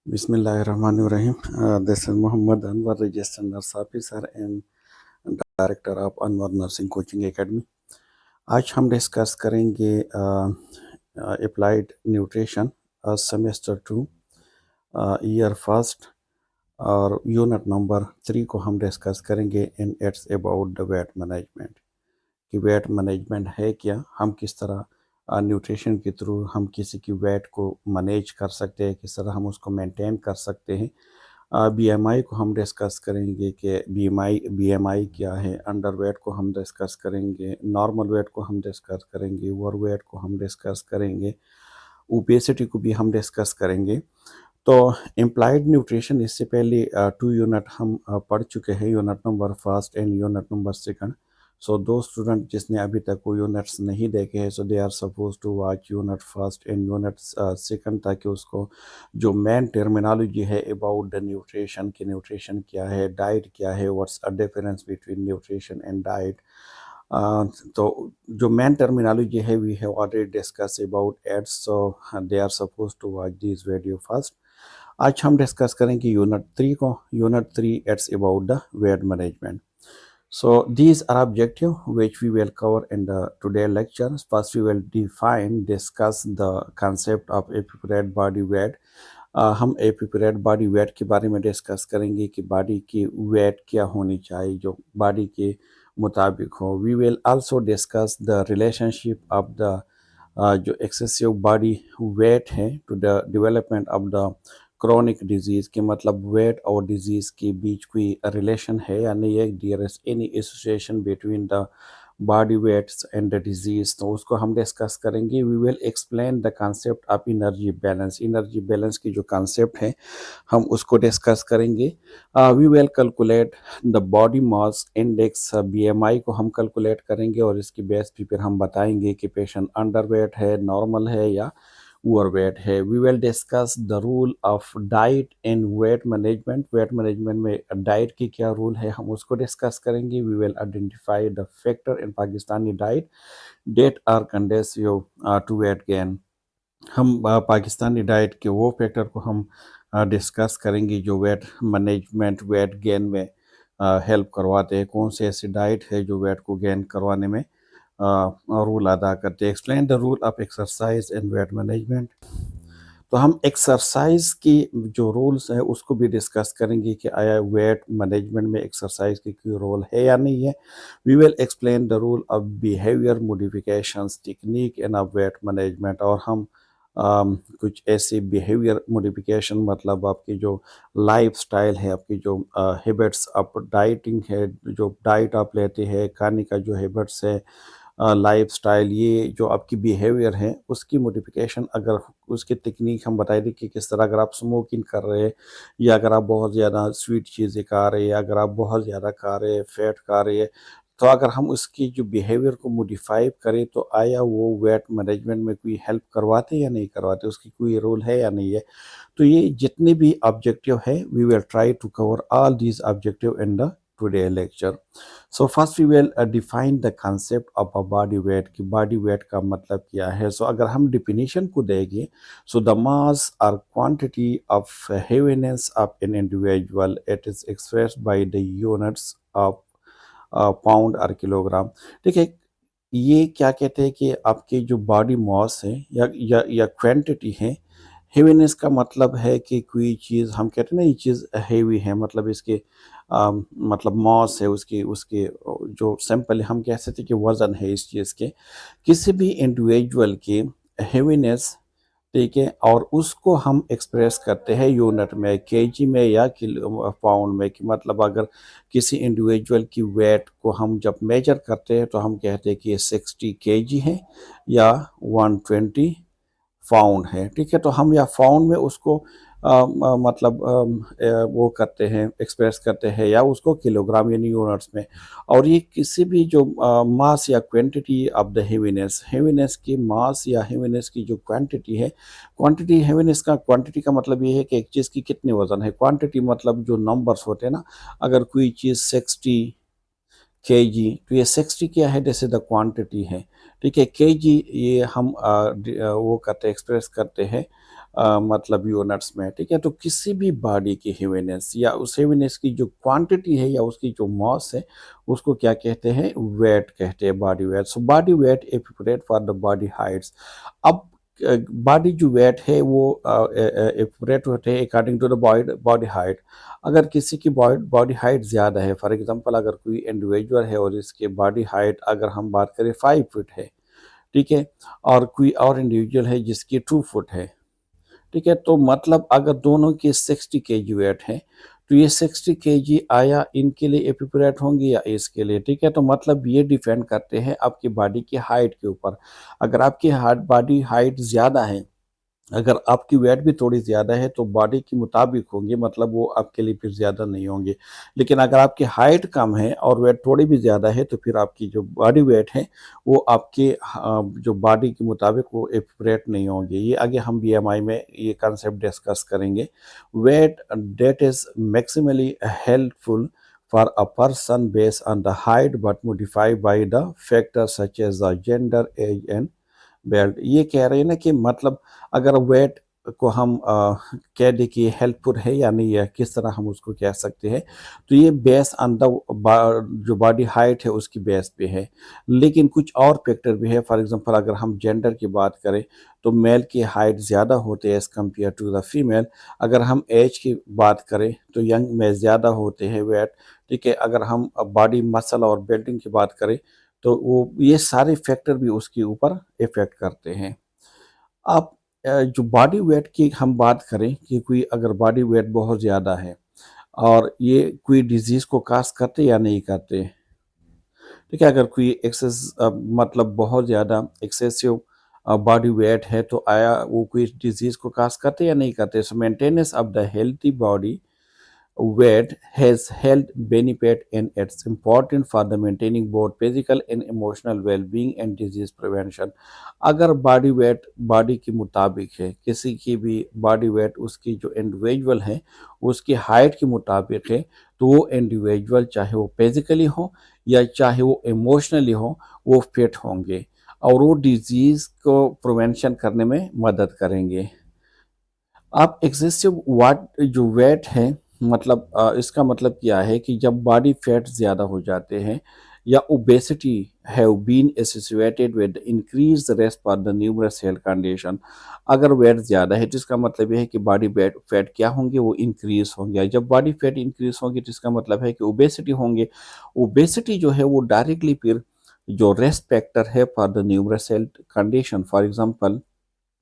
Bismillahirrahmanirrahim. This is Muhammad Anwar, registered nurse officer and director of Anwar nursing coaching academy. आज हम discuss करेंगे applied nutrition semester 2 year first और unit number 3 को हम discuss करेंगे and it's about the weight management. कि weight management है क्या, हम किस तरह न्यूट्रिशन के थ्रू हम किसी की वेट को मैनेज कर सकते हैं, किस तरह हम उसको मेंटेन कर सकते हैं। बीएमआई को हम डिस्कस करेंगे कि बीएमआई क्या है, अंडर वेट को हम डिस्कस करेंगे, नॉर्मल वेट को हम डिस्कस करेंगे, ओवर वेट को हम डिस्कस करेंगे, ओबेसिटी को भी हम डिस्कस करेंगे। तो इम्प्लाइड न्यूट्रिशन इससे पहले 2 यूनिट हम पढ़ चुके हैं, unit number first and unit number second. So दो स्टूडेंट जिसने अभी तक वो यूनिट्स नहीं देखे हैं, so they are suppose to watch unit first and unit second, ताकि उसको जो मेन टर्मिनोलॉजी है अबाउट द न्यूट्रिशन, कि न्यूट्रिशन क्या है, डाइट क्या है, what's a difference between nutrition and diet. तो जो मेन टर्मिनोलॉजी है we have already discuss about aids, so they are suppose to watch this video first. आज हम डिस्कस करेंगे यूनिट 3 को। Unit 3 it's about the weight management. So these are objective which we will cover in the today lecture. First we will discuss the concept of appropriate body weight. हम appropriate body weight के बारे में discuss करेंगे कि body की wait क्या होनी चाहिए जो बॉडी के मुताबिक हो। We will also discuss the relationship of the जो एक्सेसिव बॉडी वेट है to the development of the chronic disease, के मतलब वेट और डिजीज़ के बीच कोई रिलेशन है या नहीं है, there is any association between the body weights and the disease, तो उसको हम डिस्कस करेंगे। We will explain the concept of energy balance. Energy balance की जो कंसेप्ट है हम उसको डिस्कस करेंगे। We will calculate the body mass index, BMI को हम कैलकुलेट करेंगे और इसकी बेस पे फिर हम बताएंगे कि पेशेंट अंडर वेट है, नॉर्मल है या ओवरवेट है। We will discuss the rule of diet and weight management. Weight management में डाइट की क्या रूल है हम उसको डिस्कस करेंगे। We will identify the factor in Pakistani diet that are conducive to weight gain. हम पाकिस्तानी डाइट के वो फैक्टर को हम डिस्कस करेंगे जो वेट मैनेजमेंट, वेट गेन में हेल्प करवाते हैं। कौन से ऐसे डाइट है जो वेट को गेन करवाने में रोल अदा करते हैं। Explain the rule of exercise and weight management. तो हम एक्सरसाइज की जो रूल्स है उसको भी डिस्कस करेंगे कि आया वेट मैनेजमेंट में एक्सरसाइज की कोई रोल है या नहीं है। We will explain the rule of behaviour modifications technique in of weight management. और हम कुछ ऐसे बिहेवियर मॉडिफिकेशन मतलब आपकी जो लाइफ स्टाइल है, आपकी जो हैबिट्स, आप डाइटिंग है, जो डाइट आप लेते हैं, खाने का जो हैबिट्स है, लाइफ स्टाइल, ये जो आपकी बिहेवियर है उसकी मॉडिफिकेशन, अगर उसकी टेक्निक हम बताए दी कि किस तरह, अगर आप स्मोकिंग कर रहे हैं या अगर आप बहुत ज़्यादा स्वीट चीज़ें खा रहे हैं या अगर आप बहुत ज़्यादा खा रहे हैं, फैट खा रहे हैं, तो अगर हम उसकी जो बिहेवियर को मॉडिफाई करें तो आया वो वेट मैनेजमेंट में कोई हेल्प करवाते या नहीं करवाते, उसकी कोई रोल है या नहीं है। तो ये जितने भी ऑब्जेक्टिव है we will try to cover all these objective in the today lecture. So first we will define the concept of a body weight, कि बॉडी वेट का मतलब क्या है। सो अगर हम डिफिनीशन को देंगे, सो द मास और quantity of heaviness of an individual, it is expressed by the units of pound और किलोग्राम। ठीक है, ये क्या कहते हैं कि आपकी जो बॉडी मास है या क्वांटिटी है। हेवीनेस का मतलब है कि कोई चीज़, हम कहते हैं ना ये चीज़ हेवी है, मतलब इसके मतलब मास है उसकी, उसके जो सिंपल हम कह सकते हैं कि वज़न है इस चीज़ के, किसी भी इंडिविजुअल की हेवीनेस, ठीक है, और उसको हम एक्सप्रेस करते हैं यूनिट में, केजी में या किलो पाउंड में। कि मतलब अगर किसी इंडिविजुअल की वेट को हम जब मेजर करते हैं तो हम कहते हैं कि ये 60 केजी है या 120 फाउंड है। ठीक है, तो हम या फाउंड में उसको मतलब वो करते हैं, एक्सप्रेस करते हैं, या उसको किलोग्राम यानी यूनिट्स में। और ये किसी भी जो मास या quantity of the heaviness, heaviness की मास या हेवीनेस की जो क्वांटिटी है, क्वांटिटी हेवीनेस का, क्वांटिटी का मतलब ये है कि एक चीज़ की कितने वजन है। क्वांटिटी मतलब जो नंबर्स होते हैं ना, अगर कोई चीज़ 60 केजी, तो ये 60 क्या है, जैसे द क्वांटिटी है। ठीक है, केजी ये हम वो करते हैं, एक्सप्रेस करते हैं मतलब यूनिट्स में, ठीक है। तो किसी भी बॉडी की हेवीनेस या उस हेवीनेस की जो क्वांटिटी है या उसकी जो मास है, उसको क्या कहते हैं, वेट कहते हैं, body weight. So body weight appropriate for the body heights. अब बॉडी जो वेट है वो एप्रोप्रिएट होते हैं according to the body height. अगर किसी की बॉडी हाइट ज़्यादा है, फॉर एग्जांपल अगर कोई इंडिविजुअल है और इसके बॉडी हाइट अगर हम बात करें 5 फुट है, ठीक है, और कोई और इंडिविजुअल है जिसकी 2 फुट है, ठीक है, तो मतलब अगर दोनों की 60 kg वेट है, तो ये 60 kg आया इनके लिए एप्रोप्रिएट होंगी या इसके लिए, ठीक है। तो मतलब ये डिपेंड करते हैं आपकी बॉडी की हाइट के ऊपर। अगर आपकी बॉडी हाइट ज़्यादा है, अगर आपकी वेट भी थोड़ी ज़्यादा है तो बॉडी के मुताबिक होंगे, मतलब वो आपके लिए फिर ज़्यादा नहीं होंगे। लेकिन अगर आपकी हाइट कम है और वेट थोड़ी भी ज़्यादा है तो फिर आपकी जो बॉडी वेट है वो आपके जो बॉडी के मुताबिक वो एप्रोप्रिएट नहीं होंगे। ये आगे हम बीएमआई में ये कॉन्सेप्ट डिस्कस करेंगे। Weight that is maximally helpful for a person based on the height but modified by the factors such as the gender, age and belt. ये कह रहे हैं ना कि मतलब अगर वेट को हम कह दें कि हेल्पफुल है या नहीं है, किस तरह हम उसको कह सकते हैं, तो ये बेस ऑन द जो बॉडी हाइट है उसकी बेस पे है। लेकिन कुछ और फैक्टर भी है, फॉर एग्जांपल अगर हम जेंडर की बात करें तो मेल की हाइट ज़्यादा होते हैं as compare to the female. अगर हम एज की बात करें तो यंग में ज़्यादा होते हैं वेट, ठीक है। अगर हम बॉडी मसल और बिल्डिंग की बात करें तो वो ये सारे फैक्टर भी उसके ऊपर इफ़ेक्ट करते हैं। अब जो बॉडी वेट की हम बात करें कि कोई अगर बॉडी वेट बहुत ज़्यादा है और ये कोई डिज़ीज़ को काज़ करते या नहीं करते, ठीक है। अगर कोई मतलब बहुत ज़्यादा एक्सेसिव बॉडी वेट है तो आया वो कोई डिज़ीज़ को काज़ करते या नहीं करते? So maintenance of the healthy body weight has health benefit and it's important for the maintaining both physical and emotional well-being and disease prevention। अगर बॉडी वेट बॉडी के मुताबिक है, किसी की भी बॉडी वेट उसकी जो इंडिविजुअल है उसकी हाइट के मुताबिक है, तो वो इंडिविजुअल चाहे वो फिजिकली हो या चाहे वो इमोशनली हो वो फिट होंगे और वो डिजीज़ को प्रिवेंशन करने में मदद करेंगे। आप एक्सेसिव वाट जो वेट है, मतलब इसका मतलब क्या है कि जब बॉडी फैट ज़्यादा हो जाते हैं या obesity have been associated with increase risk for the numerous health condition. अगर वेट ज़्यादा है तो इसका मतलब ये है कि बॉडी वेट फैट क्या होंगे, वो इंक्रीज होंगे। जब बॉडी फैट इंक्रीज होंगे तो इसका मतलब है कि ओबेसिटी होंगे। ओबेसिटी जो है वो डायरेक्टली फिर जो रिस्क फैक्टर है for the numerous health condition. For example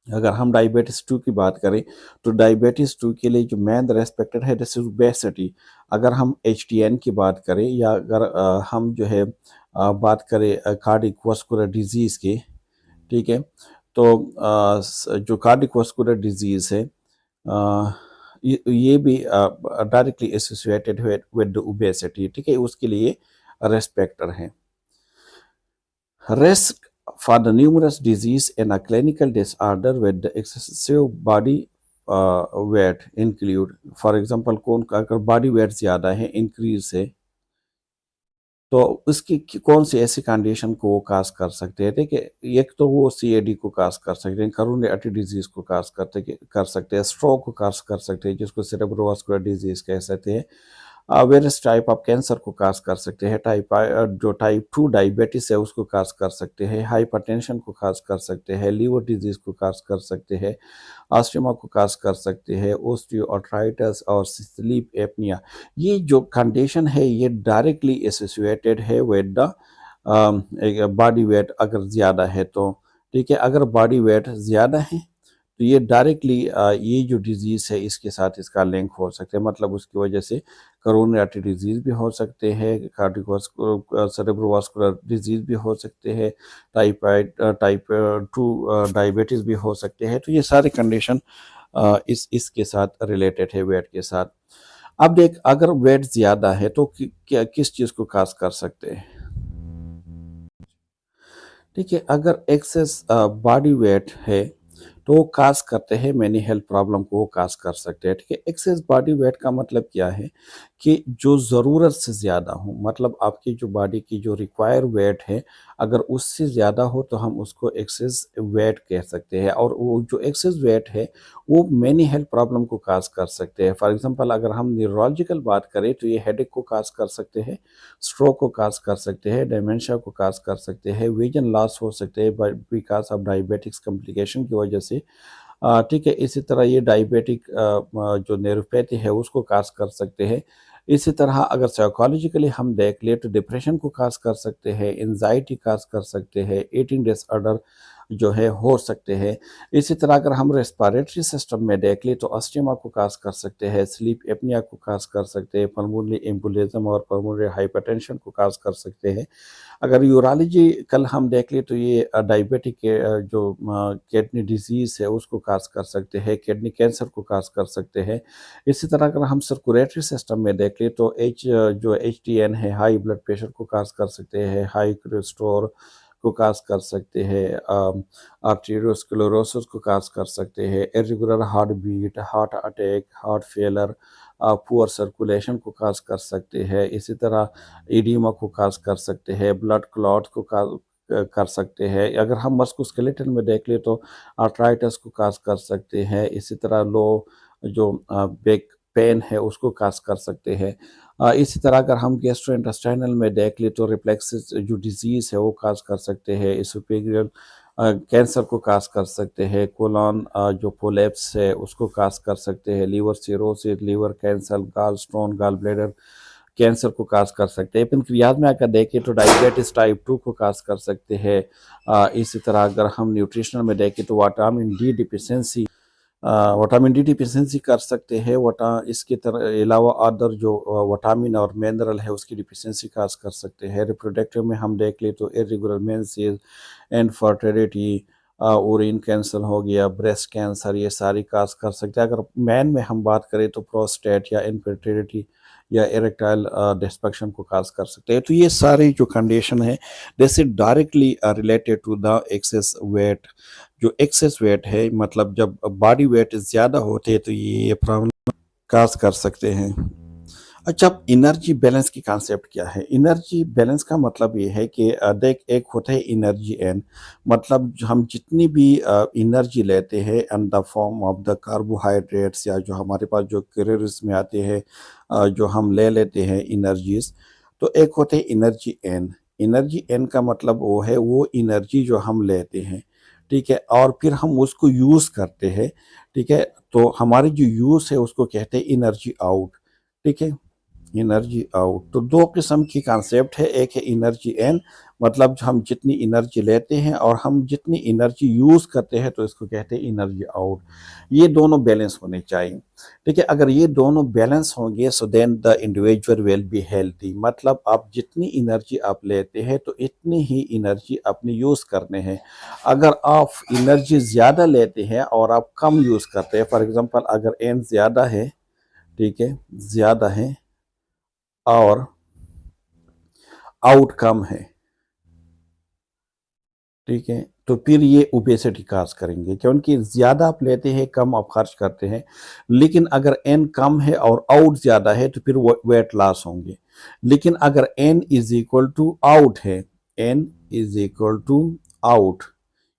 अगर हम डायबिटीज़ 2 की बात करें तो डायबिटीज़ 2 के लिए जो मेन रेस्पेक्टेड है दिस इज ओबेसिटी। अगर हम एचटीएन की बात करें या अगर हम जो है बात करें कार्डियोवास्कुलर डिजीज़ की, ठीक है, तो जो कार्डियोवास्कुलर डिजीज़ है ये भी डायरेक्टली एसोसिएटेड है विद ओबेसिटी, ठीक है, उसके लिए रेस्पेक्टर है। Risk for the numerous disease and a clinical disorder with the excessive body weight include, for example कौन का अगर बॉडी वेट ज़्यादा है इंक्रीज है तो उसकी कौन सी ऐसी कंडीशन को वो काज कर सकते हैं? देखिए, एक तो वो सीएडी को काज कर सकते हैं, करोनरी आर्टरी डिजीज को काज कर सकते हैं, स्ट्रोक को काज कर सकते हैं जिसको सेरेब्रोवास्कुलर डिजीज कह सकते हैं, वेरियस टाइप ऑफ कैंसर को काज कर सकते हैं, जो टाइप 2 डायबिटीज है उसको काज कर सकते हैं, हाइपरटेंशन को काज कर सकते हैं, लीवर डिजीज को काज कर सकते हैं, अस्थमा को काज कर सकते हैं, ऑस्टियोआर्थराइटिस और स्लीप एपनिया। ये जो कंडीशन है ये डायरेक्टली एसोसिएटेड है विद द बॉडी वेट अगर ज़्यादा है तो, ठीक है। अगर बॉडी वेट ज़्यादा है तो ये डायरेक्टली ये जो डिज़ीज़ है इसके साथ इसका लिंक हो सकता है, मतलब उसकी वजह से करोनरी आर्टरी डिजीज़ भी हो सकते हैं, कार्डियोवास्कुलर सेरेब्रोवास्कुलर डिजीज़ भी हो सकते हैं, टाइप 2 डायबिटीज़ भी हो सकते हैं। तो ये सारे कंडीशन इसके साथ रिलेटेड है वेट के साथ। अब देख, अगर वेट ज़्यादा है तो क्या किस चीज़ को काज कर सकते हैं? ठीक है, अगर एक्सेस बॉडी वेट है तो वो काज करते हैं मैनी हेल्थ प्रॉब्लम को वो काज कर सकते हैं। ठीक है, एक्सेस बॉडी वेट का मतलब क्या है कि जो ज़रूरत से ज़्यादा हो, मतलब आपकी जो बॉडी की जो रिक्वायर वेट है, अगर उससे ज़्यादा हो तो हम उसको एक्सेस वेट कह सकते हैं। और वो जो एक्सेस वेट है वो मैनी हेल्थ प्रॉब्लम को काज कर सकते हैं। फॉर एग्जांपल अगर हम न्यूरोलॉजिकल बात करें तो ये हेडेक को काज कर सकते हैं, स्ट्रोक को काज कर सकते हैं, डिमेंशिया को काज कर सकते हैं, विजन लॉस हो सकते हैं बिकॉज ऑफ डायबिटिक्स कॉम्प्लिकेशन की वजह से। ठीक है, इसी तरह ये डायबिटिक जो न्यूरोपैथी है उसको काज कर सकते हैं। इसी तरह अगर साइकोलॉजिकली हम देख ले तो डिप्रेशन को काज कर सकते हैं, एंजाइटी काज कर सकते हैं, ईटिंग डिसऑर्डर जो है हो सकते हैं। इसी तरह अगर हम रेस्पिरेटरी सिस्टम में देख ले तो अस्थमा को काज कर सकते हैं, स्लीप एपनिया को काज कर सकते हैं, पल्मोनरी एम्बोलिज्म और पल्मोनरी हाइपरटेंशन को काज कर सकते हैं। अगर यूरोलॉजी कल हम देख ले तो ये डायबिटिक के जो किडनी डिजीज़ है उसको काज कर सकते हैं, किडनी कैंसर को काज कर सकते हैं। इसी तरह अगर हम सर्कुलेटरी सिस्टम में देख ले तो जो एचडीएन है हाई ब्लड प्रेशर को काज कर सकते हैं, हाई कोलेस्ट्रॉल को काज कर सकते हैं, आर्टेरियोस्क्लेरोसिस को काज कर सकते हैं, irregular heart beat, heart attack, heart failure, poor circulation को काज कर सकते हैं। इसी तरह एडिमा को काज कर सकते हैं, ब्लड क्लॉट को काज कर सकते हैं। अगर हम मस्कुलस्केलेटल में देख ले तो आर्थराइटिस को काज कर सकते हैं। इसी तरह लो जो बैक पेन है उसको काज कर सकते हैं। इसी तरह अगर हम गैस्ट्रोइंटेस्टाइनल में देख ले तो रिफ्लेक्सेस जो डिजीज़ है वो काज कर सकते हैं, एसोफेजियल कैंसर को काज कर सकते हैं, कोलन जो पोलैप्स है उसको काज कर सकते हैं, लीवर सिरोसिस, लीवर कैंसर, गाल स्टोन, गाल ब्लैडर कैंसर को काज कर सकते हैं। पेनक्रियाज में अगर देखें तो डायबिटीज टाइप 2 को काज कर सकते हैं। इसी तरह अगर हम न्यूट्रिशनल में देखें तो विटामिन डी डिफिशियंसी कर सकते हैं। इसके तरह अलावा अदर जो विटामिन और मिनरल है उसकी डिफिशियंसी काज कर सकते हैं। रिप्रोडक्टिव में हम देख ले तो irregular menses, infertility, urine cancer हो गया, ब्रेस्ट कैंसर, ये सारी काज कर सकते हैं। अगर मैन में हम बात करें तो प्रोस्टेट या इनफर्टिलिटी या इरेक्टाइल डिस्फंक्शन को काज कर सकते हैं। तो ये सारी जो कंडीशन है this is directly related to the excess weight. जो एक्सेस वेट है मतलब जब बॉडी वेट ज़्यादा होते हैं तो ये प्रॉब्लम काज कर सकते हैं। अच्छा, अब एनर्जी बैलेंस की कॉन्सेप्ट क्या है? एनर्जी बैलेंस का मतलब ये है कि देख एक होता है एनर्जी एन, मतलब हम जितनी भी एनर्जी लेते हैं in the form of the carbohydrates या जो हमारे पास जो कैलोरीज में आते हैं, जो हम ले लेते हैं एनर्जीज, तो एक होते हैं एनर्जी एन। एनर्जी एन का मतलब वो है वो एनर्जी जो हम लेते हैं, ठीक है, और फिर हम उसको यूज़ करते हैं, ठीक है, तो हमारी जो यूज़ है उसको कहते हैं एनर्जी आउट, ठीक है, एनर्जी आउट। तो दो किस्म की कॉन्सेप्ट है, एक है एनर्जी इन, मतलब हम जितनी एनर्जी लेते हैं और हम जितनी एनर्जी यूज़ करते हैं तो इसको कहते हैं एनर्जी आउट। ये दोनों बैलेंस होने चाहिए, ठीक है। अगर ये दोनों बैलेंस होंगे so then the individual will be healthy, मतलब आप जितनी एनर्जी आप लेते हैं तो इतनी ही एनर्जी अपनी यूज़ करने हैं। अगर आप एनर्जी ज़्यादा लेते हैं और आप कम यूज़ करते हैं, फॉर एग्जांपल अगर एन ज़्यादा है, ठीक है, ज़्यादा है और आउटकम है, ठीक है, तो फिर ये ओबेसिटी काज करेंगे क्योंकि ज़्यादा आप लेते हैं कम आप खर्च करते हैं। लेकिन अगर एन कम है और आउट ज़्यादा है तो फिर वेट लॉस होंगे। लेकिन अगर in is equal to out है, in is equal to out,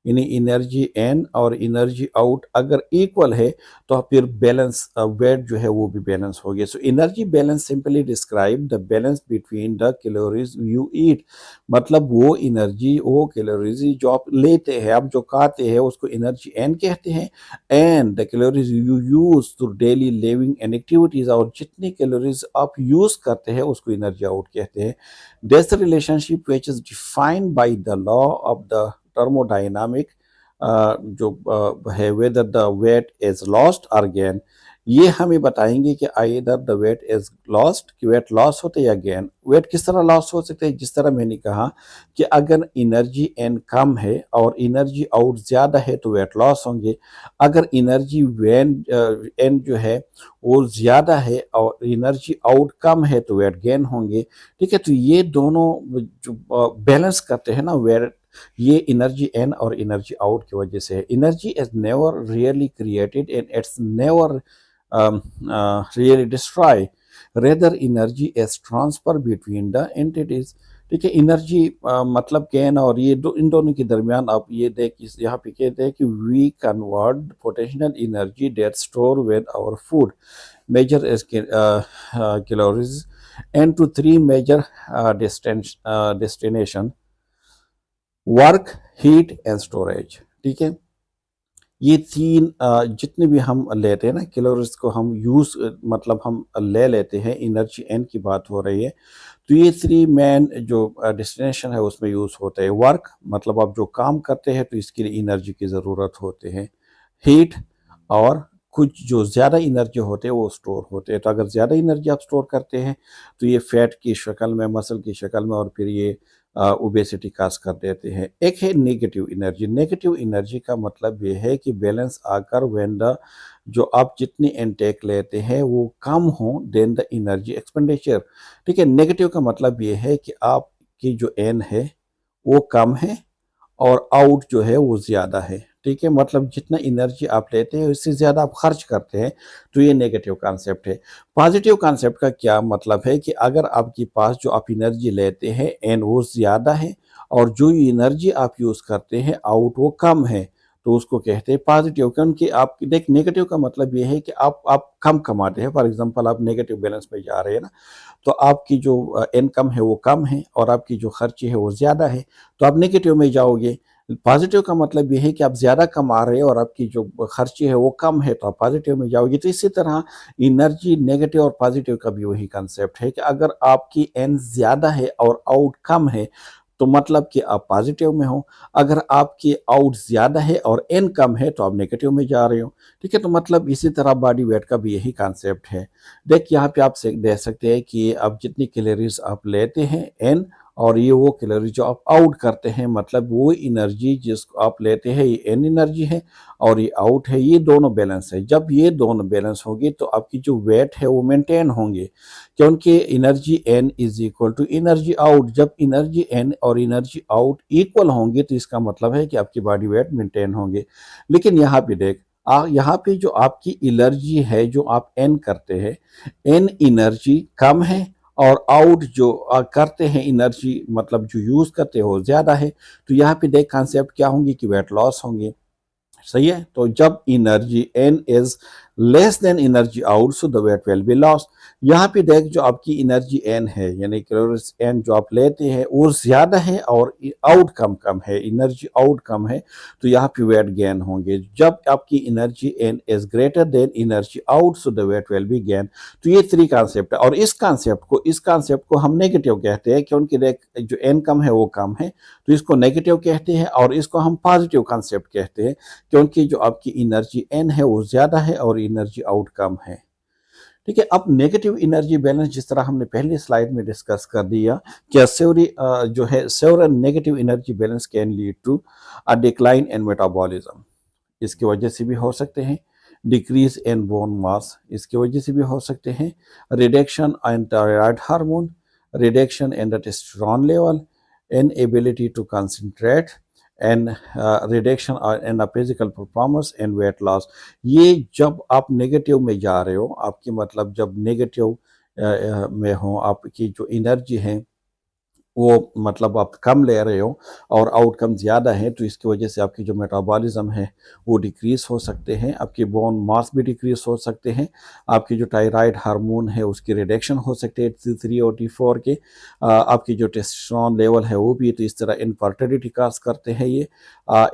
यानी एनर्जी एन और एनर्जी आउट अगर इक्वल है तो फिर बैलेंस वेट जो है वो भी बैलेंस हो गया। So energy balance simply describe the balance between the calories you eat, मतलब वो एनर्जी वो कैलोरीज जो आप लेते हैं, आप जो खाते हैं उसको एनर्जी एन कहते हैं, and the calories you use to daily living and activities, और जितनी कैलोरीज आप यूज करते हैं उसको एनर्जी आउट कहते हैं। This relationship which is defined by the law of the thermodynamic, जो है whether the weight is lost और गेन, ये हमें बताएंगे कि either the weight is lost, कि वेट लॉस होते या गेन। वेट किस तरह लॉस हो सकते हैं, जिस तरह मैंने कहा कि अगर एनर्जी एन कम है और एनर्जी आउट ज़्यादा है तो वेट लॉस होंगे। अगर एनर्जी वेन एन जो है वो ज़्यादा है और एनर्जी आउट कम है तो वेट गेन होंगे, ठीक है। तो ये दोनों जो बैलेंस करते हैं ना वेट ये एनर्जी इन और एनर्जी आउट की वजह से है। Energy is never really created and it's never really destroy, rather energy is transfer between the entities. ठीक है, एनर्जी मतलब गेन और ये इन दोनों के दरमियान आप ये देख यहाँ पे कहते हैं कि we convert potential energy that store with our food measure as calories and to three major destination: work, heat and storage. ठीक है, ये तीन जितने भी हम लेते हैं ना कैलोरीज को हम यूज मतलब हम ले लेते हैं, एनर्जी एन की बात हो रही है, तो ये थ्री मेन जो डेस्टिनेशन है उसमें यूज होते हैं। वर्क मतलब आप जो काम करते हैं तो इसके लिए एनर्जी की ज़रूरत होते हैं। हीट और कुछ जो ज़्यादा एनर्जी होते हैं वो स्टोर होते हैं। तो अगर ज़्यादा एनर्जी आप स्टोर करते हैं तो ये फैट की शक्ल में, मसल की शक्ल में, और फिर ये ओबेसिटी काज कर देते हैं। एक है नेगेटिव एनर्जी। नेगेटिव एनर्जी का मतलब ये है कि बैलेंस आकर व्हेन द जो आप जितनी इनटेक लेते हैं वो कम हो देन द एनर्जी एक्सपेंडिचर। ठीक है, नेगेटिव का मतलब ये है कि आपकी जो एन है वो कम है और आउट जो है वो ज़्यादा है। ठीक है, मतलब जितना एनर्जी आप लेते हैं उससे ज़्यादा आप खर्च करते हैं, तो ये नेगेटिव कॉन्सेप्ट है। पॉजिटिव कॉन्सेप्ट का क्या मतलब है कि अगर आपके पास जो आप एनर्जी लेते हैं एन वो ज़्यादा है और जो एनर्जी आप यूज़ करते हैं आउट वो कम है, तो उसको कहते हैं पॉजिटिव। क्योंकि आप देख, नेगेटिव का मतलब ये है कि आप कम कमाते हैं। फॉर एग्जांपल आप नेगेटिव बैलेंस में जा रहे हैं ना, तो आपकी जो इनकम है वो कम है और आपकी जो खर्ची है वो ज़्यादा है, तो आप नेगेटिव में जाओगे। पॉजिटिव का मतलब ये है कि आप ज़्यादा कमा रहे हैं और आपकी जो खर्ची है वो कम है, तो आप पॉजिटिव में जाओगे। तो इसी तरह एनर्जी नेगेटिव और पॉजिटिव का भी वही कंसेप्ट है कि अगर आपकी एन ज़्यादा है और आउट कम है तो मतलब कि आप पॉजिटिव में हो। अगर आपकी आउट ज़्यादा है और एन कम है तो आप नेगेटिव में जा रहे हो। ठीक है, तो मतलब इसी तरह बॉडी वेट का भी यही कॉन्सेप्ट है। देख, यहाँ पे आप दे सकते हैं कि आप जितनी कैलोरीज आप लेते हैं एन, और ये वो कैलोरी जो आप आउट करते हैं, मतलब वो एनर्जी जिसको आप लेते हैं ये एन एनर्जी है और ये आउट है, ये दोनों बैलेंस है। जब ये दोनों बैलेंस होगी तो आपकी जो वेट है वो मेंटेन होंगे, क्योंकि energy in is equal to energy out. जब एनर्जी एन और एनर्जी आउट इक्वल होंगे तो इसका मतलब है कि आपकी बॉडी वेट मेंटेन होंगे। लेकिन यहाँ पे देख, यहाँ पे जो आपकी एनर्जी है जो आप एन करते हैं, एन एनर्जी कम है और आउट जो करते हैं एनर्जी मतलब जो यूज करते हो ज्यादा है, तो यहाँ पे देख कॉन्सेप्ट क्या होंगे कि वेट लॉस होंगे। सही है, तो जब energy in is less than energy out so the weight will be loss. यहाँ पे देख, जो आपकी एनर्जी एन है यानी कैलोरीज एन जो आप लेते हैं वो ज्यादा है और आउट कम कम है, एनर्जी आउट कम है, तो यहाँ पे वेट गेन होंगे। जब आपकी energy in is greater than energy out so the weight will be gain. तो ये थ्री कॉन्सेप्ट है और इस कॉन्सेप्ट को हम नेगेटिव कहते हैं, क्योंकि देख जो एन कम है वो कम है, तो इसको नेगेटिव कहते हैं। और इसको हम पॉजिटिव कॉन्सेप्ट कहते हैं, क्योंकि जो आपकी एनर्जी एन है वो ज्यादा है और एनर्जी आउट कम है। ठीक है, अब नेगेटिव एनर्जी बैलेंस जिस तरह हमने पहली स्लाइड में डिस्कस कर दिया, क्या जो है several negative energy balance can lead to a decline in metabolism. इसकी वजह से भी हो सकते हैं डिक्रीज इन बोन मास, इसकी वजह से भी हो सकते हैं reduction in thyroid hormone, reduction in the testosterone level, inability to concentrate and reduction in the physical performance and weight loss. ये जब आप नेगेटिव में जा रहे हो, आपकी मतलब जब नेगेटिव में हो, आपकी जो एनर्जी है वो मतलब आप कम ले रहे हो और आउटकम ज़्यादा है, तो इसकी वजह से आपकी जो मेटाबॉलिज्म है वो डिक्रीज हो सकते हैं, आपके बोन मास भी डिक्रीज हो सकते हैं, आपकी जो थायराइड हार्मोन है उसकी रिडक्शन हो सकती है T3 और T4 के, आपकी जो टेस्टोस्टेरोन लेवल है वो भी, तो इस तरह इनफर्टिलिटी काज करते हैं ये।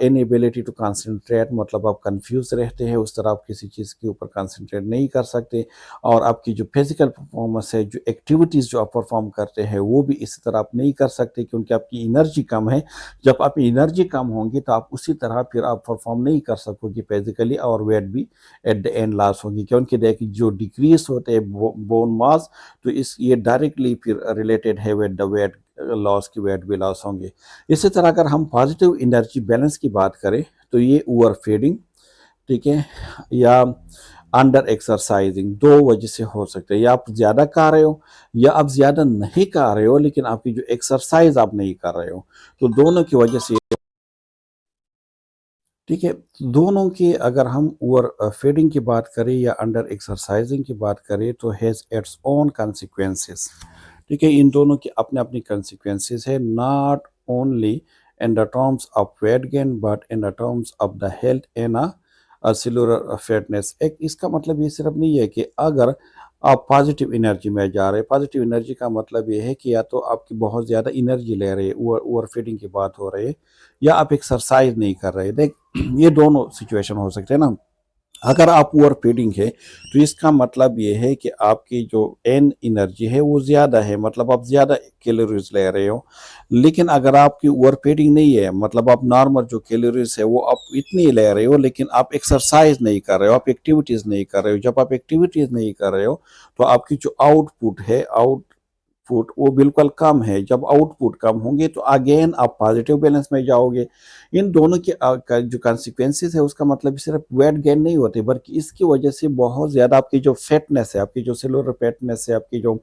इनएबिलिटी टू कंसंट्रेट मतलब आप कंफ्यूज रहते हैं, उस तरह आप किसी चीज़ के ऊपर कंसंट्रेट नहीं कर सकते, और आपकी जो फिजिकल परफॉर्मेंस है, जो एक्टिविटीज़ जो आप परफॉर्म करते हैं वो भी इसी तरह आप नहीं कर सकते, क्योंकि आपकी एनर्जी कम है। जब आपकी एनर्जी कम होगी तो आप उसी तरह फिर आप परफॉर्म नहीं कर सकोगे फिजिकली, और वेट भी एट द एंड लॉस होगी, क्योंकि देखिए जो डिक्रीज होते हैं बोन मास, तो ये डायरेक्टली फिर रिलेटेड है विद द वेट लॉस की, वेट भी लॉस होंगे। इसी तरह अगर हम पॉजिटिव एनर्जी बैलेंस की बात करें तो ये ओवर फीडिंग, ठीक है, या अंडर एक्सरसाइजिंग, दो वजह से हो सकते हैं। या आप ज़्यादा खा रहे हो या आप ज़्यादा नहीं खा रहे हो लेकिन आपकी जो एक्सरसाइज आप नहीं कर रहे हो, तो दोनों की वजह से ठीक है, दोनों की अगर हम ओवर फीडिंग की बात करें या अंडर एक्सरसाइजिंग की बात करें तो हैज़ इट्स ओन consequences। ठीक है, इन दोनों की अपने अपनी consequences है, not only in the terms of weight gain but in the terms of the health and cellular fitness. एक इसका मतलब ये सिर्फ नहीं है कि अगर आप पॉजिटिव एनर्जी में जा रहे हैं, पॉजिटिव एनर्जी का मतलब ये है कि या तो आपकी बहुत ज़्यादा एनर्जी ले रहे हैं, ओवर फीडिंग की बात हो रही है, या आप एक्सरसाइज नहीं कर रहे। देख, ये दोनों सिचुएशन हो सकते हैं ना। अगर आप ओवर फीडिंग है तो इसका मतलब ये है कि आपकी जो एन एनर्जी है वो ज़्यादा है, मतलब आप ज़्यादा कैलोरीज ले रहे हो। लेकिन अगर आपकी ओवर फीडिंग नहीं है, मतलब आप नॉर्मल जो कैलोरीज है वो आप इतनी ले रहे हो, लेकिन आप एक्सरसाइज नहीं कर रहे हो, आप एक्टिविटीज़ नहीं कर रहे हो। जब आप एक्टिविटीज़ नहीं कर रहे हो तो आपकी जो आउटपुट है, आउटपुट वो बिल्कुल कम है। जब आउटपुट कम होंगे तो अगेन आप पॉजिटिव बैलेंस में जाओगे। इन दोनों के जो कॉन्सिक्वेंसेस है उसका मतलब सिर्फ वेट गेन नहीं होते, बल्कि इसकी वजह से बहुत ज़्यादा आपकी जो फिटनेस है, आपकी जो सेलुलर फिटनेस है, आपकी जो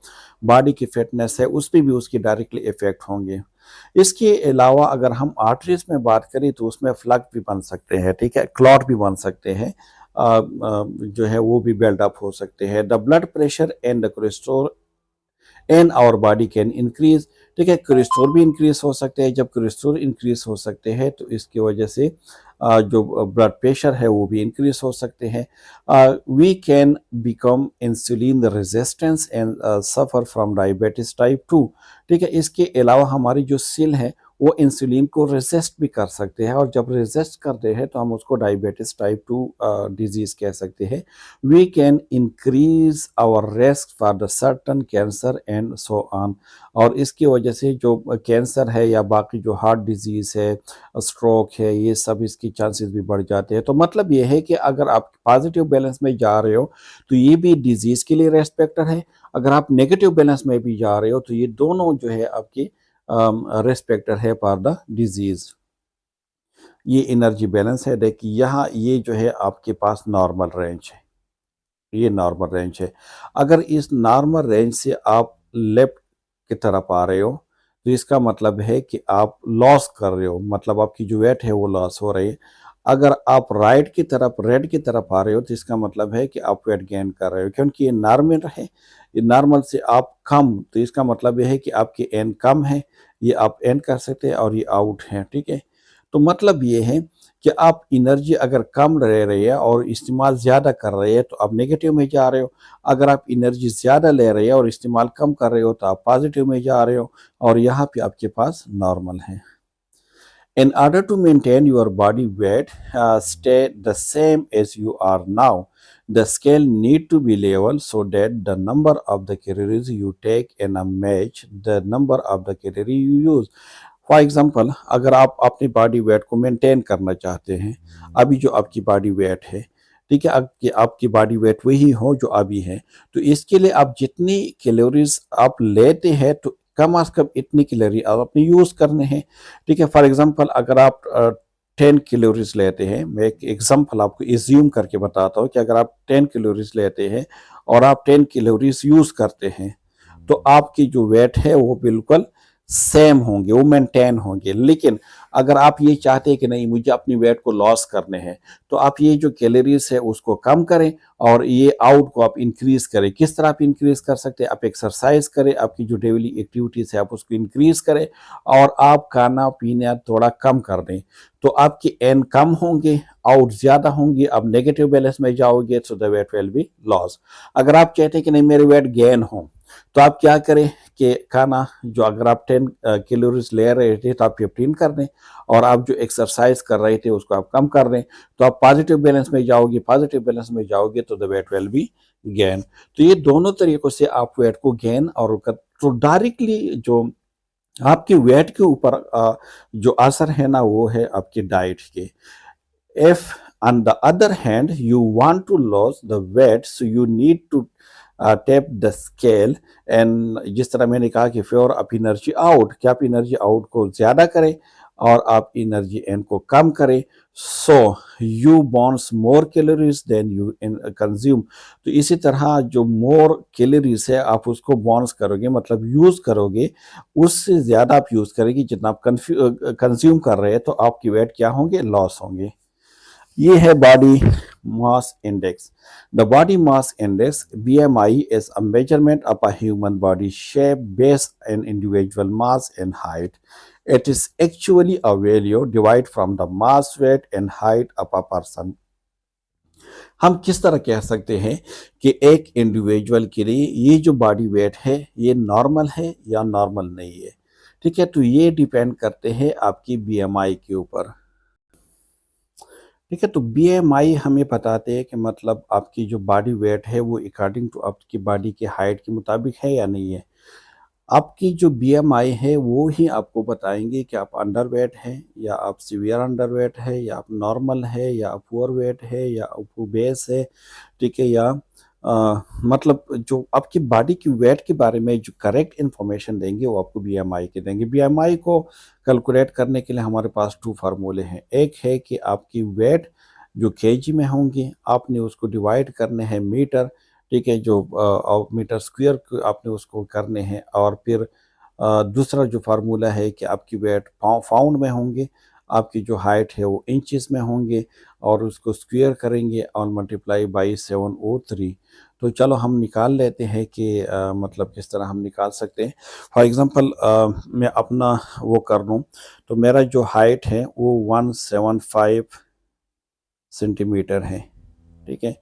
बॉडी की फिटनेस है, उस पर भी उसकी डायरेक्टली इफेक्ट होंगे। इसके अलावा अगर हम आर्टरीज में बात करें तो उसमें फ्लग भी बन सकते हैं, ठीक है, क्लॉट भी बन सकते हैं, जो है वो भी बिल्डअप हो सकते हैं। The blood pressure and the cholesterol and our body can increase. ठीक है, कोलेस्ट्रॉल भी इंक्रीज हो सकते हैं। जब कोलेस्ट्रॉल इंक्रीज हो सकते हैं तो इसकी वजह से जो ब्लड प्रेशर है वो भी इंक्रीज हो सकते हैं। We can become insulin resistance and suffer from diabetes type 2। ठीक है, इसके अलावा हमारी जो सेल है वो इंसुलिन को रेजिस्ट भी कर सकते हैं, और जब रेजिस्ट करते हैं तो हम उसको डायबिटीज टाइप 2 डिजीज कह सकते हैं। We can increase our risk for the certain cancer and so on. और इसकी वजह से जो कैंसर है या बाकी जो हार्ट डिजीज़ है, स्ट्रोक है, ये सब इसकी चांसेस भी बढ़ जाते हैं। तो मतलब ये है कि अगर आप पॉजिटिव बैलेंस में जा रहे हो तो ये भी डिजीज़ के लिए रिस्क फैक्टर है। अगर आप नेगेटिव बैलेंस में भी जा रहे हो तो ये दोनों जो है आपकी रिस्क फैक्टर है फॉर द डिजीज़। ये एनर्जी बैलेंस है। देखिए यहाँ ये जो है आपके पास नॉर्मल रेंज है, ये नॉर्मल रेंज है। अगर इस नॉर्मल रेंज से आप लेफ्ट की तरफ आ रहे हो तो इसका मतलब है कि आप लॉस कर रहे हो, मतलब आपकी जो वेट है वो लॉस हो रही है। अगर आप राइट की तरफ, रेड की तरफ आ रहे हो तो इसका मतलब है कि आप वेट गेन कर रहे हो, क्योंकि ये नॉर्मल है। ये नॉर्मल से आप कम, तो इसका मतलब ये है कि आपकी एन कम है, ये आप एन कर सकते हैं, और ये आउट है। ठीक है, तो मतलब ये है कि आप एनर्जी अगर कम रह रही है और इस्तेमाल ज़्यादा कर रहे हैं तो आप नेगेटिव में जा रहे हो। अगर आप एनर्जी ज़्यादा ले रहे हैं और इस्तेमाल कम कर रहे हो तो आप पॉजिटिव में जा रहे हो, और यहाँ पे आपके पास नॉर्मल है। In order to maintain your body weight stay the same as you are now, the scale need to be level so that the number of the calories you take and match the number of the calorie you use। For example, अगर आप अपनी body weight को maintain करना चाहते हैं, अभी जो आपकी बॉडी वेट है, ठीक है, आपकी बॉडी वेट वही हो जो अभी है, तो इसके लिए आप जितनी कैलोरीज आप लेते हैं तो कम से कम इतनी कैलोरी आप अपनी यूज़ करने हैं। ठीक है, फॉर एग्जांपल अगर आप 10 कैलोरीज लेते हैं, मैं एक एग्जांपल आपको एज्यूम करके बताता हूँ कि अगर आप 10 कैलोरीज लेते हैं और आप 10 कैलोरीज यूज़ करते हैं तो आपकी जो वेट है वो बिल्कुल सेम होंगे, वो मेंटेन होंगे। लेकिन अगर आप ये चाहते हैं कि नहीं मुझे अपनी वेट को लॉस करने हैं तो आप ये जो कैलोरीज है उसको कम करें और ये आउट को आप इंक्रीज करें। किस तरह आप इंक्रीज कर सकते हैं? आप एक्सरसाइज करें, आपकी जो डेली एक्टिविटीज है आप उसको इंक्रीज करें, और आप खाना पीना थोड़ा कम कर दें, तो आपकी एन कम होंगे, आउट ज्यादा होंगे, आप नेगेटिव बैलेंस में जाओगे, सो the weight will be loss. अगर आप चाहते हैं कि नहीं मेरे वेट गेन हो तो आप क्या करें कि खाना जो अगर आप 10 कैलोरीज ले रहे थे तो आप 15 कर दें, और आप जो एक्सरसाइज कर रहे थे उसको आप कम कर दें, तो आप पॉजिटिव बैलेंस में जाओगे। पॉजिटिव बैलेंस में जाओगे तो the weight will be gain. तो ये दोनों तरीकों से आप वेट को गेन और तो डायरेक्टली जो आपके वेट के ऊपर जो असर है ना वो है आपकी डाइट के। If on the other hand you want to lose the weight so you need to tap the scale, and जिस तरह मैंने कहा कि फिर आप एनर्जी आउट, क्या आप एनर्जी आउट को ज़्यादा करें और आप एनर्जी इन को कम करें, so you burns more calories than you consume. तो इसी तरह जो मोर कैलोरीज है आप उसको बर्न्स करोगे, मतलब यूज़ करोगे, उससे ज़्यादा आप यूज़ करेंगे जितना आप कंज्यूम कर रहे हैं, तो आपकी वेट क्या होंगे? लॉस होंगे। ये है body mass index. The body mass index BMI is a measurement of a human body shape based on individual mass and height. It is actually a value derived from the mass, weight and height of a person. हम किस तरह कह सकते हैं कि एक individual के लिए ये जो बॉडी वेट है ये नॉर्मल है या नॉर्मल नहीं है। ठीक है, तो ये डिपेंड करते हैं आपकी बीएमआई के ऊपर। ठीक है, तो बीएमआई हमें बताते हैं कि मतलब आपकी जो बॉडी वेट है वो अकॉर्डिंग टू आपकी बॉडी की हाइट के मुताबिक है या नहीं है। आपकी जो बीएमआई है वो ही आपको बताएंगे कि आप अंडरवेट है या आप सीवियर अंडरवेट है या आप नॉर्मल है या आप ओवरवेट है या आप ओबेस है। ठीक है, या मतलब जो आपकी बॉडी की वेट के बारे में जो करेक्ट इन्फॉर्मेशन देंगे वो आपको बीएमआई के देंगे। बीएमआई को कैलकुलेट करने के लिए हमारे पास 2 फार्मूले हैं। एक है कि आपकी वेट जो केजी में होंगी आपने उसको डिवाइड करने हैं मीटर। ठीक है, जो मीटर स्क्वायर आपने उसको करने हैं। और फिर दूसरा जो फार्मूला है कि आपकी वेट पाउंड में होंगे, आपकी जो हाइट है वो इंचेस में होंगे और उसको स्क्वायर करेंगे और मल्टीप्लाई बाई 703। तो चलो हम निकाल लेते हैं कि मतलब किस तरह हम निकाल सकते हैं। फॉर एग्ज़ाम्पल मैं अपना वो कर लूँ तो मेरा जो हाइट है वो 175 सेंटीमीटर है। ठीक है,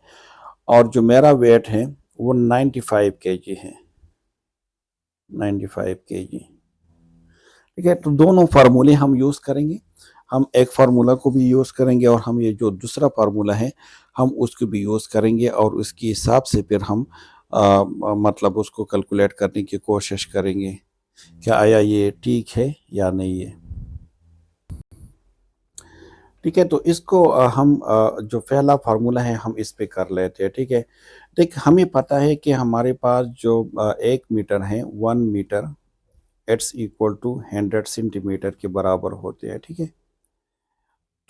और जो मेरा वेट है वो 95 केजी है, 95 केजी। ठीक है, तो दोनों फार्मूले हम यूज़ करेंगे। हम एक फार्मूला को भी यूज़ करेंगे और हम ये जो दूसरा फार्मूला है हम उसको भी यूज़ करेंगे और उसके हिसाब से फिर हम मतलब उसको कैलकुलेट करने की कोशिश करेंगे क्या आया ये ठीक है या नहीं है। ठीक है, तो इसको हम जो पहला फार्मूला है हम इस पे कर लेते हैं। ठीक है, देख हमें पता है कि हमारे पास जो 1 मीटर है 1 metre it's equal to 100 centimetre के बराबर होते हैं। ठीक है,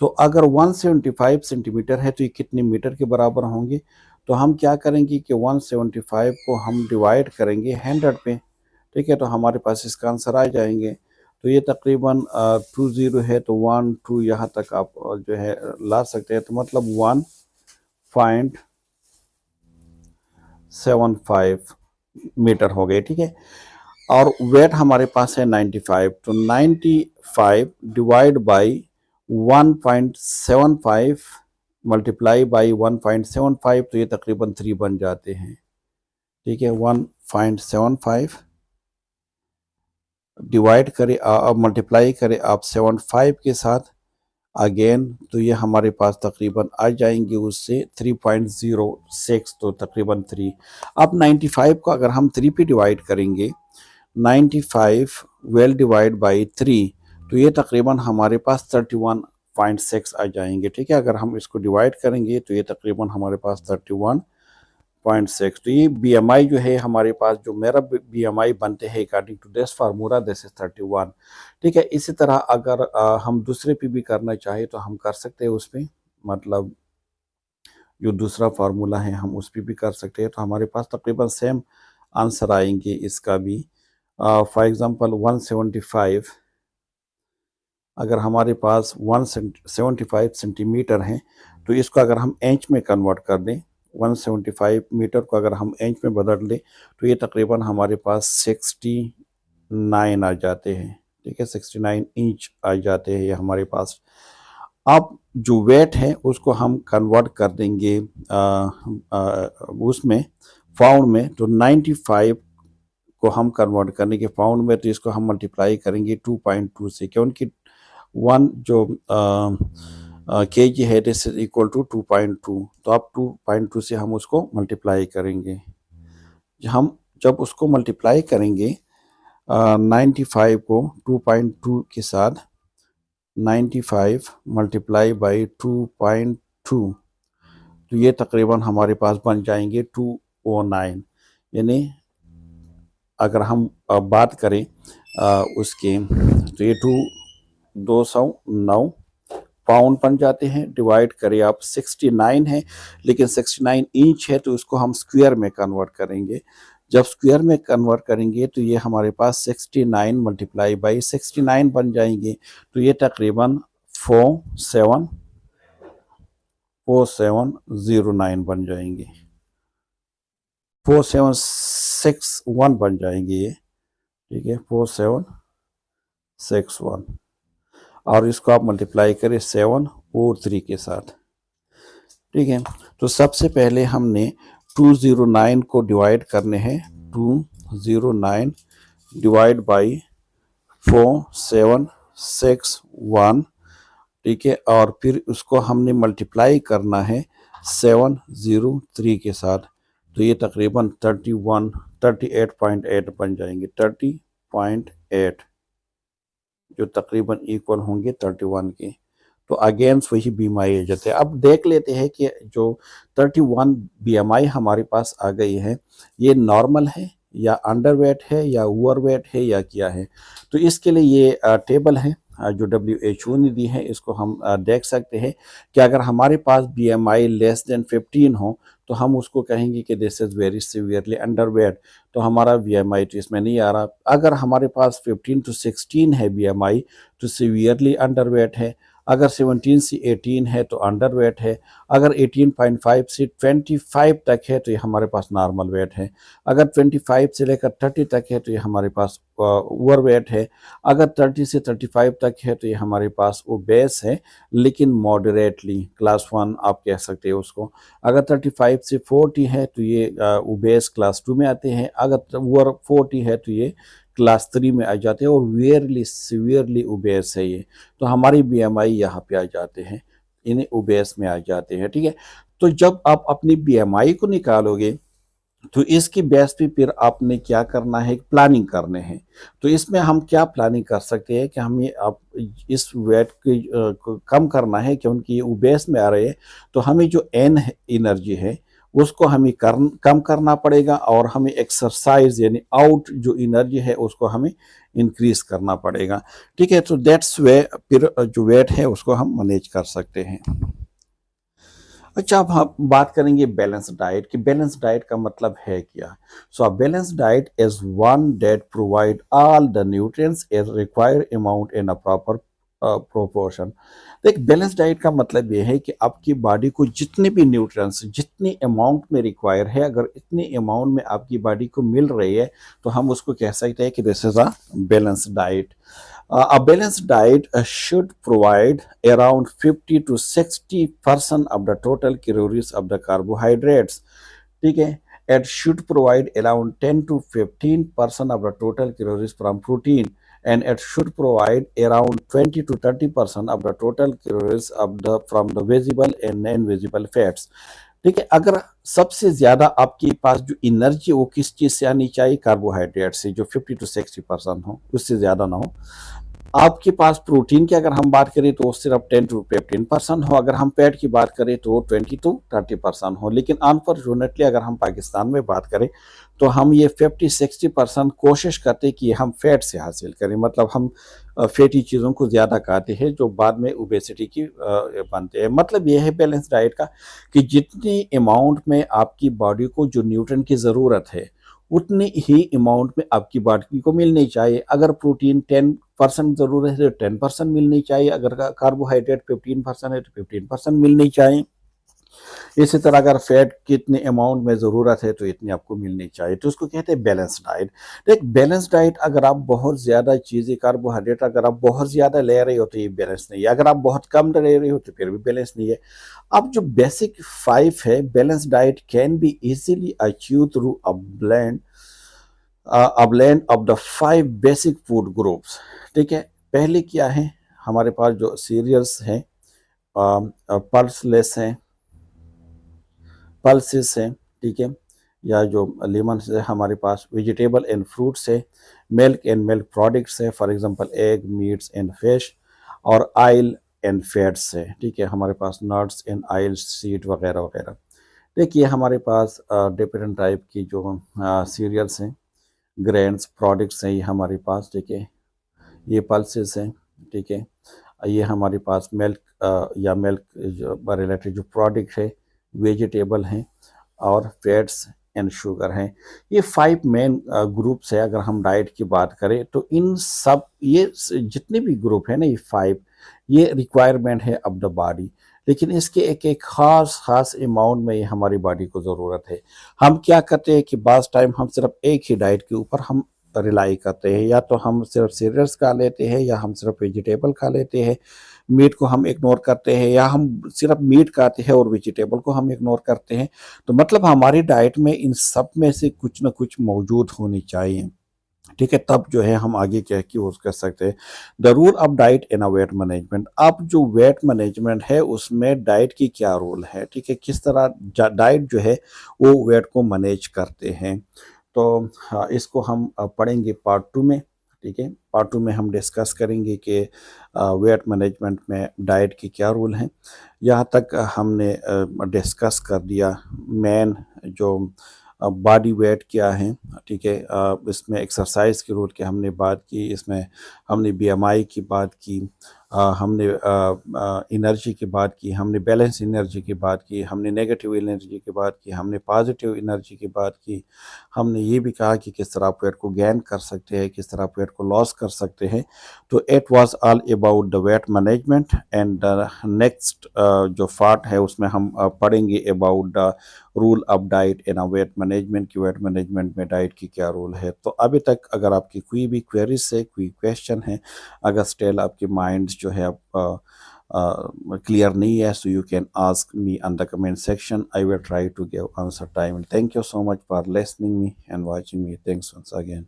तो अगर 175 सेंटीमीटर है तो ये कितने मीटर के बराबर होंगे। तो हम क्या करेंगे कि 175 को हम डिवाइड करेंगे 100 पे। ठीक है, तो हमारे पास इसका आंसर आ जाएंगे। तो ये तकरीबन 20 है तो 1 2 यहाँ तक आप जो है ला सकते हैं। तो मतलब 1.75 मीटर हो गए। ठीक है, और वेट हमारे पास है 95। तो 95 डिवाइड बाई 1.75 मल्टीप्लाई बाई 1.75 तो ये तकरीबन 3 बन जाते हैं। ठीक है, 1.75 डिवाइड करें अब मल्टीप्लाई करें आप 75 के साथ अगेन तो ये हमारे पास तकरीबन आ जाएंगे उससे 3.06 तो तकरीबन 3। अब 95 को अगर हम 3 पे डिवाइड करेंगे 95 वेल डिवाइड बाई 3 तो ये तकरीबन हमारे पास 31.6 आ जाएंगे। ठीक है, अगर हम इसको डिवाइड करेंगे तो ये तकरीबन हमारे पास 31.6। तो ये बीएमआई जो है हमारे पास जो मेरा बीएमआई बनते हैं according to this formula this is 31। ठीक है, इसी तरह अगर हम दूसरे पे भी करना चाहें तो हम कर सकते हैं उस पर, मतलब जो दूसरा फार्मूला है हम उस पर भी कर सकते हैं। तो हमारे पास तकरीबन सेम आंसर आएंगे इसका भी। फॉर एग्ज़ाम्पल 175 अगर हमारे पास 175 सेंटीमीटर है तो इसको अगर हम इंच में कन्वर्ट कर दें 175 मीटर को अगर हम इंच में बदल दें तो ये तकरीबन हमारे पास 69 आ जाते हैं। ठीक है, 69 इंच आ जाते हैं ये हमारे पास। अब जो वेट है उसको हम कन्वर्ट कर देंगे उसमें पाउंड में। तो 95 को हम कन्वर्ट करने के पाउंड में तो इसको हम मल्टीप्लाई करेंगे 2.2 से, क्योंकि 1 जो के जी है दिस इज इक्वल टू 2.2। तो अब 2.2 से हम उसको मल्टीप्लाई करेंगे। हम जब उसको मल्टीप्लाई करेंगे 95 को 2.2 के साथ 95 मल्टीप्लाई बाई 2.2 तो ये तकरीबन हमारे पास बन जाएंगे 209। यानी अगर हम बात करें उसके तो ये 209 पाउंड बन जाते हैं। डिवाइड करें आप 69 है लेकिन 69 इंच है तो उसको हम स्क्वायर में कन्वर्ट करेंगे। जब स्क्वायर में कन्वर्ट करेंगे तो ये हमारे पास 69 मल्टीप्लाई बाई 69 बन जाएंगे। तो ये तकरीबन 4709 बन जाएंगे, 4761 बन जाएंगे ये, ठीक है, 4761। और इसको आप मल्टीप्लाई करें 7 और 3 के साथ, ठीक है। तो सबसे पहले हमने 209 को डिवाइड करने हैं, 209 डिवाइड बाई 4761, ठीक है। और फिर उसको हमने मल्टीप्लाई करना है 703 के साथ, तो ये तकरीबन 38.8 बन जाएंगे, 30.8, जो तकरीबन इक्वल होंगे 31 के। तो अगेंस्ट वही बीएमआई आ जाते हैं। अब देख लेते हैं कि जो 31 बीएमआई हमारे पास आ गई है, ये नॉर्मल है या अंडरवेट है या ओवरवेट है या क्या है। तो इसके लिए ये टेबल है जो WHO ने दी है, इसको हम देख सकते हैं कि अगर हमारे पास बीएमआई लेस देन 15 हो तो हम उसको कहेंगे कि this is very severely underweight, तो हमारा बीएमआई तो इसमें नहीं आ रहा। अगर हमारे पास 15 to 16 है बीएमआई तो सीवियरली अंडरवेट है, अगर 17 से 18 है तो अंडरवेट है, अगर 18.5 से 25 तक है तो ये हमारे पास नॉर्मल वेट है, अगर 25 से लेकर 30 तक है तो ये हमारे पास ओवर वेट है, अगर 30 से 35 तक है तो ये हमारे पास ओबेस है, लेकिन मॉडरेटली क्लास 1 आप कह सकते हो उसको। अगर 35 से 40 है तो ये ओबेस क्लास 2 में आते हैं, अगर ओवर 40 है तो ये क्लास 3 में आ जाते हैं, और वेयरली सीवियरली ओबेस है ये, तो हमारी बीएमआई यहाँ पे आ जाते हैं, इन्हें ओबेस में आ जाते हैं, ठीक है। तो जब आप अपनी बीएमआई को निकालोगे तो इसकी बेस पे फिर आपने क्या करना है, प्लानिंग करने हैं। तो इसमें हम क्या प्लानिंग कर सकते हैं कि हमें अब इस वेट को कम करना है क्योंकि ये ओबेस में आ रहे हैं, तो हमें जो एन एनर्जी है उसको हमें कम करना पड़ेगा, और हमें एक्सरसाइज यानी आउट जो एनर्जी है उसको हमें इंक्रीज करना पड़ेगा, ठीक है। तो दैट्स वे फिर जो वेट है उसको हम मैनेज कर सकते हैं। अच्छा, अब हम बात करेंगे बैलेंस डाइट की। बैलेंस डाइट का मतलब है क्या? So a balance diet is one that provide all the nutrients as required amount in a proper proportion. देख, बैलेंस डाइट का मतलब ये है कि आपकी बॉडी को जितने भी न्यूट्रिएंट्स जितनी अमाउंट में रिक्वायर है, अगर इतने अमाउंट में आपकी बॉडी को मिल रही है तो हम उसको कह सकते हैं कि this is a balance diet. A balanced diet should provide around 50 to 60% of the total calories of the carbohydrates. ठीक है, it should provide around 10 to 15% of the total calories from protein, and it should provide around 20 to 30% of the total calories of the from the vegetable and non-vegetable fats. ठीक है, अगर सबसे ज्यादा आपके पास जो energy वो किस चीज से आनी चाहिए, कार्बोहाइड्रेट से, जो 50 to 60% हो, उससे ज्यादा ना हो। आपके पास प्रोटीन की अगर हम बात करें तो सिर्फ 10 to 15% हो, अगर हम फैट की बात करें तो 20 to 30% हो। लेकिन अनफॉर्चुनेटली अगर हम पाकिस्तान में बात करें तो हम ये 50-60% कोशिश करते कि हम फैट से हासिल करें, मतलब हम फैटी चीज़ों को ज़्यादा खाते हैं जो बाद में ओबेसिटी की बनते हैं। मतलब ये है बैलेंस डाइट का कि जितनी अमाउंट में आपकी बॉडी को जो न्यूट्रिएंट की ज़रूरत है उतनी ही अमाउंट में आपकी बॉडी को मिलनी चाहिए। अगर प्रोटीन 10% ज़रूरत है तो 10% मिलनी चाहिए, अगर कार्बोहाइड्रेट 15% है तो 15% मिलनी चाहिए। इसी तरह अगर फैट की इतनी अमाउंट में ज़रूरत है तो इतनी आपको मिलनी चाहिए, तो उसको कहते हैं बैलेंस डाइट। एक बैलेंस डाइट, अगर आप बहुत ज़्यादा चीज़ें कार्बोहाइड्रेट अगर आप बहुत ज़्यादा ले रहे हो तो ये बैलेंस नहीं है, अगर आप बहुत कम ले रहे हो तो फिर भी बैलेंस नहीं है। अब जो बेसिक 5 है, balance diet can be easily achieve through a blend of the 5 basic food groups. ठीक है, पहले क्या है, हमारे पास जो सीरियल्स हैं, पल्सलेस हैं, पल्सेस हैं, ठीक है, या जो लेमन है, हमारे पास वेजिटेबल एंड फ्रूट्स है, मिल्क एंड मिल्क प्रोडक्ट्स है, for example egg, meets and fish, और ऑयल एंड फैट्स है। ठीक है, हमारे पास नट्स एंड ऑयल, सीड वगैरह वगैरह। देखिए हमारे पास डिफरेंट टाइप की जो सीरियल्स हैं, ग्रेन्स प्रोडक्ट्स हैं, ये हमारे पास, ठीक है, ये पल्सेस हैं, ठीक है, ये हमारे पास मिल्क या मिल्क जो रिलेटेड जो प्रोडक्ट है, वेजिटेबल हैं, और फैट्स एंड शुगर हैं। ये 5 मेन ग्रुप्स है। अगर हम डाइट की बात करें तो इन सब ये जितने भी ग्रुप है ना, ये 5 ये रिक्वायरमेंट है ऑफ द बॉडी। लेकिन इसके एक एक ख़ास ख़ास अमाउंट में ये हमारी बॉडी को ज़रूरत है। हम क्या करते हैं कि बाज़ टाइम हम सिर्फ़ एक ही डाइट के ऊपर हम रिलाई करते हैं, या तो हम सिर्फ़ सीरियल्स खा लेते हैं, या हम सिर्फ़ वेजिटेबल खा लेते हैं, मीट को हम इग्नोर करते हैं, या हम सिर्फ़ मीट खाते हैं और वेजिटेबल को हम इग्नोर करते हैं। तो मतलब हमारी डाइट में इन सब में से कुछ न कुछ मौजूद होनी चाहिए। ठीक है, तब जो है हम आगे क्या है कि वो कर सकते हैं। The rule of diet in a weight management, अब जो वेट मैनेजमेंट है उसमें डाइट की क्या रोल है, ठीक है, किस तरह डाइट जो है वो वेट को मैनेज करते हैं। तो हाँ, इसको हम पढ़ेंगे पार्ट टू में। ठीक है, पार्ट टू में हम डिस्कस करेंगे कि वेट मैनेजमेंट में डाइट की क्या रोल है। यहाँ तक हमने डिस्कस कर दिया मेन जो बॉडी वेट क्या है। ठीक है, इसमें एक्सरसाइज की रोल की हमने बात की, इसमें हमने बीएमआई की बात की, हमने एनर्जी की बात की, हमने बैलेंस एनर्जी की बात की, हमने नेगेटिव एनर्जी की बात की, हमने पॉजिटिव एनर्जी की बात की। हमने ये भी कहा कि किस तरह आप वेट को गेन कर सकते हैं, किस तरह आप वेट को लॉस कर सकते हैं। तो it was all about the weight management. And next जो पार्ट है उसमें हम पढ़ेंगे about the rule of diet in a weight management, की वेट मैनेजमेंट में डाइट की क्या रोल है। तो अभी तक अगर आपकी कोई भी क्वेरीज है, कोई क्वेश्चन है, अगर स्टिल आपके माइंड जो है आप क्लियर नहीं है, so you can ask me on the comment section. I will try to give answer time. And thank you so much for listening me and watching me. Thanks once again.